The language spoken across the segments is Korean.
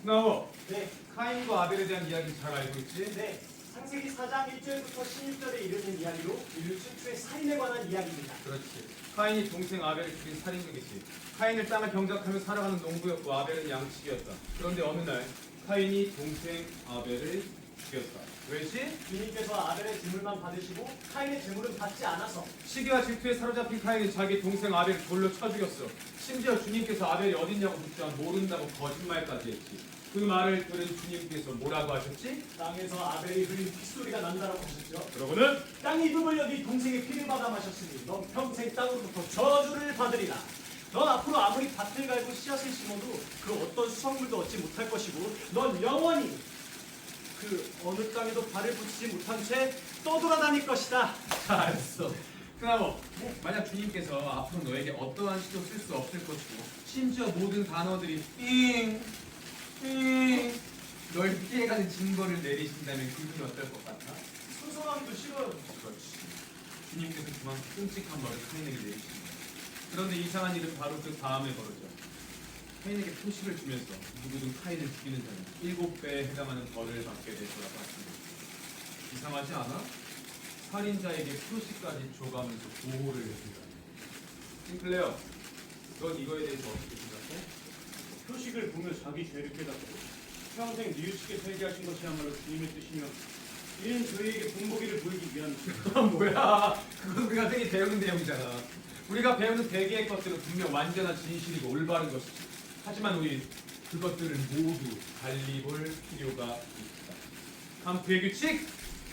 나워. 네, 카인과 아벨에 대한 이야기 잘 알고 있지? 네. 창세기 4장 1절부터 16절에 이르는 이야기로 인류 최초의 살인에 관한 이야기입니다. 그렇지. 카인이 동생 아벨을 죽인 살인극이지. 카인을 땅을 경작하며 살아가는 농부였고 아벨은 양치기였다. 그런데 어느 날 카인이 동생 아벨을 죽였다. 왜지? 주님께서 아벨의 제물만 받으시고 카인의 제물은 받지 않아서 시기와 질투에 사로잡힌 카인이 자기 동생 아벨을 돌로 쳐 죽였어. 심지어 주님께서 아벨이 어딨냐고 묻자 모른다고 거짓말까지 했지. 그 말을 들은 주님께서 뭐라고 하셨지? 땅에서 아벨이 흘린 핏소리가 난다라고 하셨죠. 그러고는 땅이 입을 여기 동생의 피를 받아 마셨으니 넌 평생 땅으로부터 저주를 받으리라. 넌 앞으로 아무리 밭을 갈고 씨앗을 심어도 그 어떤 수확물도 얻지 못할 것이고 넌 영원히 그 어느 땅에도 발을 붙이지 못한 채 떠돌아다닐 것이다. 잘했어. 그나마 만약 주님께서 앞으로 너에게 어떠한 시도 쓸 수 없을 것이고 심지어 모든 단어들이 널 피해가는 증거를 내리신다면 기분이 어떨 것 같아? 순서하기도 싫어요. 그렇지. 주님께서 그만큼 끔찍한 벌을 카인에게 내리십니다. 그런데 이상한 일은 바로 그 다음에 벌어져. 카인에게 표식을 주면서 누구든 카인을 죽이는 자는 7배에 해당하는 벌을 받게 될 거라고 하십니다. 이상하지 않아? 살인자에게 표식까지 줘가면서 보호를 해준다. 싱클레어, 넌 이거에 대해서 어떻게 생각해? 표식을 보며 자기 죄를 깨닫고 평생 뉘우치게 살게 하신 것이야말로 주님의 뜻이며 이는 저희에게 본보기를 보이기 위한 뭐야? 그건 우리가 흔히 배우는 내용이잖아. 우리가 배우는 대개의 것들은 분명 완전한 진실이고 올바른 것이지. 하지만 우리 그것들을 모두 달리 볼 필요가 있다. 함프의 규칙!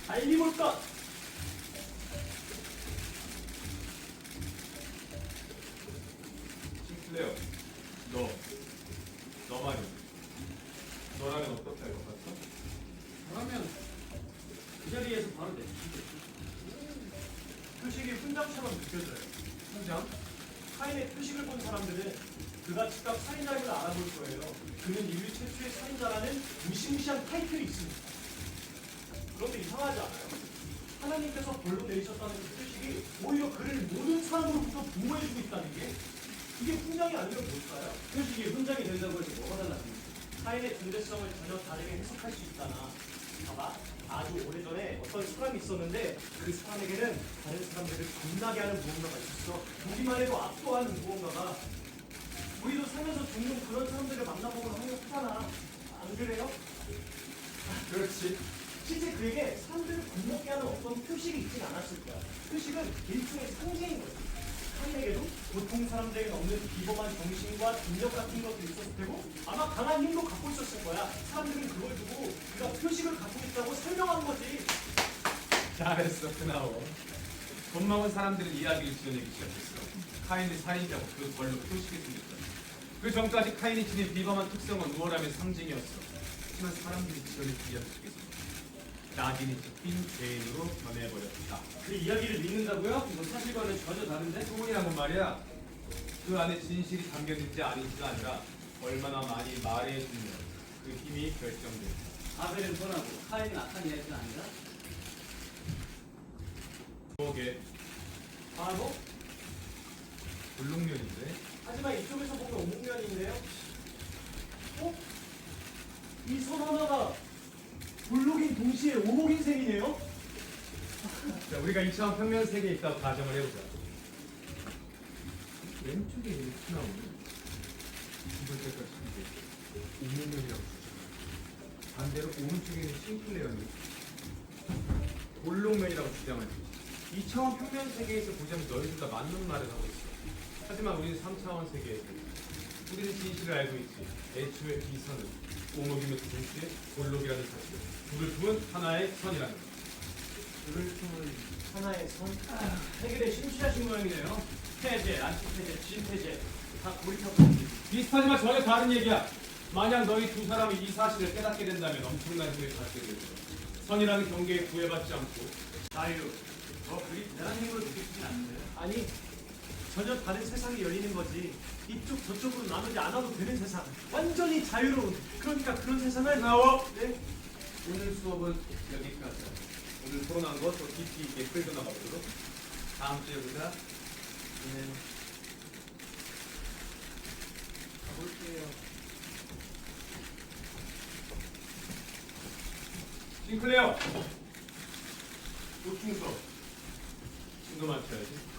달리 볼 것. 싱클레어, 너 말이야. 너라면 어떻게 할 것 같아? 그러면 그 자리에서 바로 내주시겠죠. 표식이 훈장처럼 느껴져요. 현장? 카인의 표식을 본 사람들은 그가 즉각 살인자임을 알아볼 거예요. 그는 인류 최초의 살인자라는 무시무시한 타이틀이 있습니다. 그런데 이상하지 않아요? 하나님께서 벌로 내리셨다는 그 표식이 오히려 그를 모든 사람으로부터 보호해주고 있다는 게 이게 훈장이 아니면 뭘까요? 표식이 훈장이 된다고 해서 뭐가 달라집니까? 타인의 존재성을 전혀 다르게 해석할 수 있다나. 봐봐, 아주 오래전에 어떤 사람이 있었는데 그 사람에게는 다른 사람들을 겁나게 하는 무언가가 있었어. 보기만 해도 압도하는 무언가가. 우리도 살면서 종종 그런 사람들을 만나보고 하잖아. 안 그래요? 그렇지. 실제 그에게 사람들을 겁먹게 하는 어떤 표식이 있진 않았을 거야. 표식은 일종의 상징인 거지. 카인에게도 보통 사람들에게 없는 비범한 정신과 능력 같은 것들이 있었을 테고 아마 강한 힘도 갖고 있었을 거야. 사람들은 그걸 두고 그가 표식을 갖고 있다고 설명한 거지. 잘했어, 크나워. 겁먹은 사람들은 이야기를 지어내기 시작했어. 카인이 살인자고 그 벌로 표식을 숨겼다. 그 전까지 카인이 지닌 비범한 특성은 우월함의 상징이었어. 하지만 사람들이 지어낸 이야기 속에서 낙인이 찍힌 죄인으로 변해버렸다. 그 이야기를 믿는다고요? 이건 사실과는 전혀 다른데? 소문이란 말이야. 그 안에 진실이 담겨있는지 아닌지가 아니라 얼마나 많이 말해주면 그 힘이 결정된다. 아벨은 선하고 카인은 악한 이야기는 아니라? 그게 바로 불능면인데 하지만 이쪽에서 보면 오목면인데요. 어? 이 선 하나가 볼록인 동시에 오목인 셈이네요. 자, 우리가 2차원 평면 세계에 있다고 가정을 해보자. 왼쪽에 이렇게 나오네. 두 번째까지 이게 오목면이라고 주장하죠. 반대로 오른쪽에 있는 싱클레어는 볼록면이라고 주장하죠. 2차원 평면 세계에서 보자면 너희들 다 맞는 말을 하고 있어. 하지만 우리는 3차원 세계에서 우리는 진실을 알고 있지. 애초에 이 선은 오목이며 동시에 볼록이라는 사실을 둘을 품은 하나의 선이라는 것. 둘을 품은 하나의 선. 해결에 심취하신 모양이네요. 폐제, 안티폐제, 진폐제 다 고리타고 비슷하지만 전혀 다른 얘기야. 만약 너희 두 사람이 이 사실을 깨닫게 된다면 엄청난 힘을 갖게 될 거야. 선이라는 경계에 구애받지 않고 자유. 그리 대단한 힘으로 느껴지진 않는데요. 아니 전혀 다른 세상이 열리는 거지. 이쪽 저쪽으로 나누지 않아도 되는 세상. 완전히 자유로운. 그러니까 그런 세상을 나와. 네. 오늘 수업은 여기까지야. 오늘 토론한 거 더 깊이 있게 끌고 나가보도록. 다음 주에 보자. 가볼게요. 싱클레어 노충서 친구 맞춰야지.